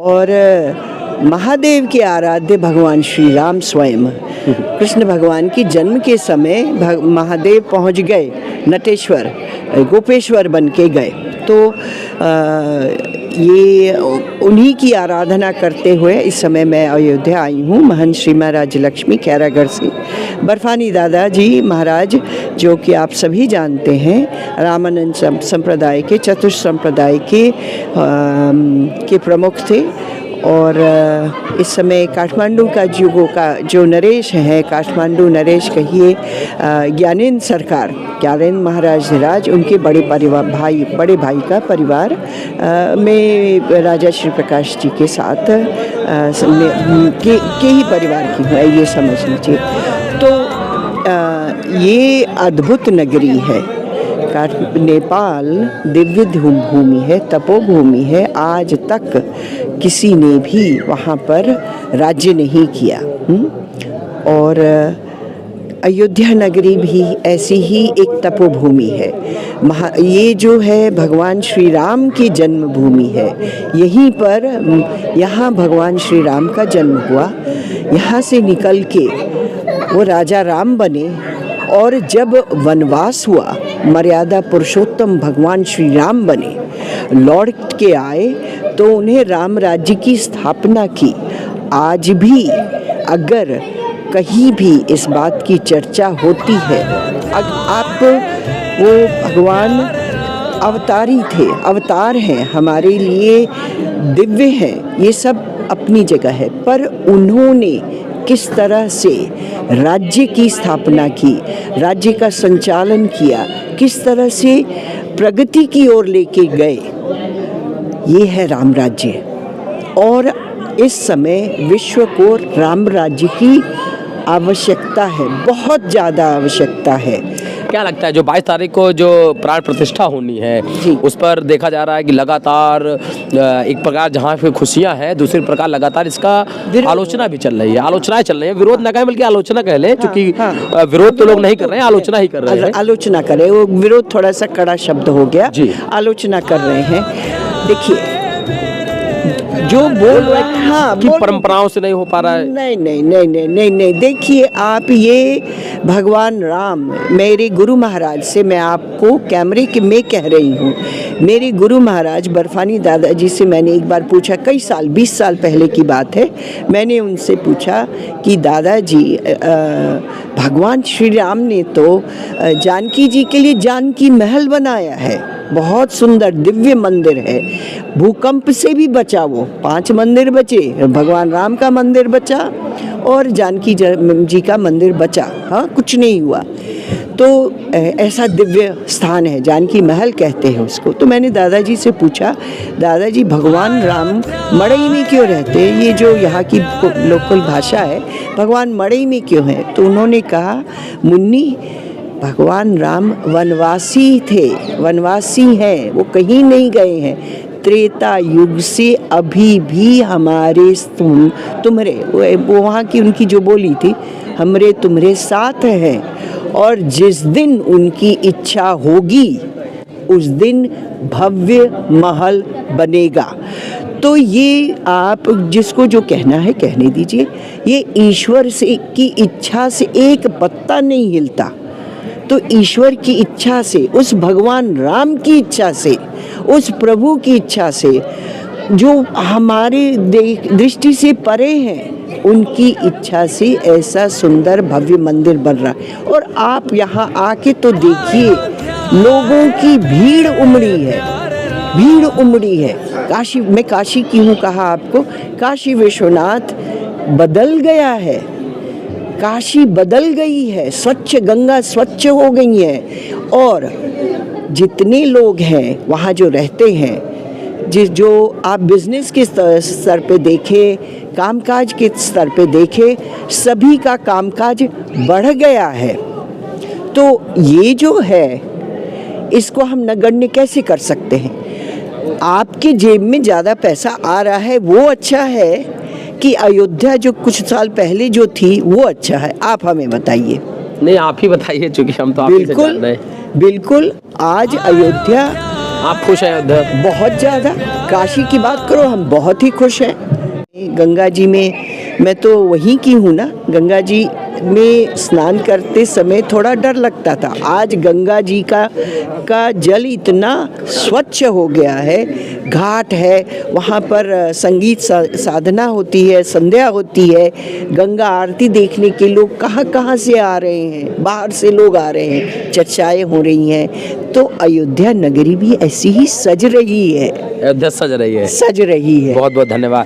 और महादेव के आराध्य भगवान श्री राम स्वयं कृष्ण भगवान की जन्म के समय महादेव पहुंच गए नटेश्वर, गोपेश्वर बन के गए। तो ये उन्हीं की आराधना करते हुए इस समय मैं अयोध्या आई हूँ। महंत श्री महाराज लक्ष्मी खैरागढ़ से बर्फानी दादा जी महाराज, जो कि आप सभी जानते हैं, रामानंद संप्रदाय के, चतुर्थ संप्रदाय के प्रमुख थे। और इस समय काठमांडू का जो नरेश है, काठमांडू नरेश कहिए, ज्ञानेंद्र सरकार, ज्ञानेंद्र महाराज राज, उनके बड़े भाई का परिवार में राजा श्री प्रकाश जी के साथ के ही परिवार की है, ये समझ लीजिए। तो ये अद्भुत नगरी है। नेपाल दिव्य भूमि है, तपोभूमि है। आज तक किसी ने भी वहाँ पर राज्य नहीं किया। और अयोध्या नगरी भी ऐसी ही एक तपोभूमि है। ये जो है भगवान श्री राम की जन्मभूमि है। यहीं पर यहाँ भगवान श्री राम का जन्म हुआ। यहाँ से निकल के वो राजा राम बने, और जब वनवास हुआ, मर्यादा पुरुषोत्तम भगवान श्री राम बने, लौट के आए तो उन्हें राम राज्य की स्थापना की। आज भी अगर कहीं भी इस बात की चर्चा होती है, आप वो भगवान अवतारी थे, अवतार हैं, हमारे लिए दिव्य हैं, ये सब अपनी जगह है। पर उन्होंने किस तरह से राज्य की स्थापना की, राज्य का संचालन किया, किस तरह से प्रगति की ओर लेके गए, ये है राम राज्य। और इस समय विश्व को राम राज्य की आवश्यकता है, बहुत ज़्यादा आवश्यकता है। क्या लगता है जो 22 तारीख को जो प्राण प्रतिष्ठा होनी है, उस पर देखा जा रहा है कि लगातार एक प्रकार जहाँ पे खुशियाँ हैं, दूसरी प्रकार लगातार इसका आलोचना भी चल रही है, आलोचनाएं चल रही है, विरोध न कहें बल्कि आलोचना कह लें, क्योंकि विरोध तो लोग नहीं कर रहे हैं, आलोचना ही कर रहे हैं। आलोचना करें, वो विरोध थोड़ा सा कड़ा शब्द हो गया, आलोचना कर रहे हैं। देखिए जो बोल रहे हैं, हाँ, कि परंपराओं से नहीं हो पा रहा है। नहीं। देखिए आप, ये भगवान राम, मेरे गुरु महाराज से मैं आपको कैमरे के में कह रही हूँ, मेरे गुरु महाराज बर्फानी दादाजी से मैंने एक बार पूछा, कई साल 20 साल पहले की बात है, मैंने उनसे पूछा कि दादाजी भगवान श्री राम ने तो जानकी जी के लिए जानकी महल बनाया है, बहुत सुंदर दिव्य मंदिर है, भूकंप से भी बचा, वो 5 मंदिर बचे, भगवान राम का मंदिर बचा और जानकी जी का मंदिर बचा, हाँ कुछ नहीं हुआ। तो ऐसा दिव्य स्थान है, जानकी महल कहते हैं उसको। तो मैंने दादाजी से पूछा, दादाजी भगवान राम मड़ई में क्यों रहते हैं, ये जो यहाँ की लोकल भाषा है, भगवान मड़ई में क्यों है? तो उन्होंने कहा, मुन्नी भगवान राम वनवासी थे, वनवासी हैं, वो कहीं नहीं गए हैं। त्रेता युग से अभी भी हमारे तुम्हारे, वो वहाँ की उनकी जो बोली थी, हमरे तुम्हारे साथ हैं, और जिस दिन उनकी इच्छा होगी उस दिन भव्य महल बनेगा। तो ये आप जिसको जो कहना है कहने दीजिए, ये ईश्वर से की इच्छा से एक पत्ता नहीं हिलता। तो ईश्वर की इच्छा से, उस भगवान राम की इच्छा से, उस प्रभु की इच्छा से, जो हमारे दृष्टि से परे हैं, उनकी इच्छा से ऐसा सुंदर भव्य मंदिर बन रहा है। और आप यहाँ आके तो देखिए, लोगों की भीड़ उमड़ी है, भीड़ उमड़ी है। काशी, मैं काशी की हूँ कहा आपको, काशी विश्वनाथ बदल गया है, काशी बदल गई है, स्वच्छ गंगा स्वच्छ हो गई है। और जितने लोग हैं वहाँ जो रहते हैं, जो आप बिजनेस के स्तर पे देखें, कामकाज के स्तर पे देखें, सभी का कामकाज बढ़ गया है। तो ये जो है, इसको हम नगण्य कैसे कर सकते हैं? आपके जेब में ज़्यादा पैसा आ रहा है वो अच्छा है कि अयोध्या जो कुछ साल पहले जो थी वो अच्छा है? आप हमें बताइए। नहीं, आप ही बताइए, चूंकि हम तो आप ही से जान रहे हैं। बिल्कुल, आज अयोध्या आप खुश हैं अयोध्या? बहुत ज़्यादा। काशी की बात करो, हम बहुत ही खुश हैं। गंगा जी में मैं तो वहीं की हूँ ना, गंगा जी में स्नान करते समय थोड़ा डर लगता था। आज गंगा जी का जल इतना स्वच्छ हो गया है, घाट है, वहाँ पर संगीत साधना होती है, संध्या होती है, गंगा आरती देखने के लोग कहाँ कहाँ से आ रहे हैं, बाहर से लोग आ रहे हैं, चर्चाएं हो रही हैं। तो अयोध्या नगरी भी ऐसी ही सज रही है, अयोध्या सज रही है। सज रही है। बहुत बहुत धन्यवाद।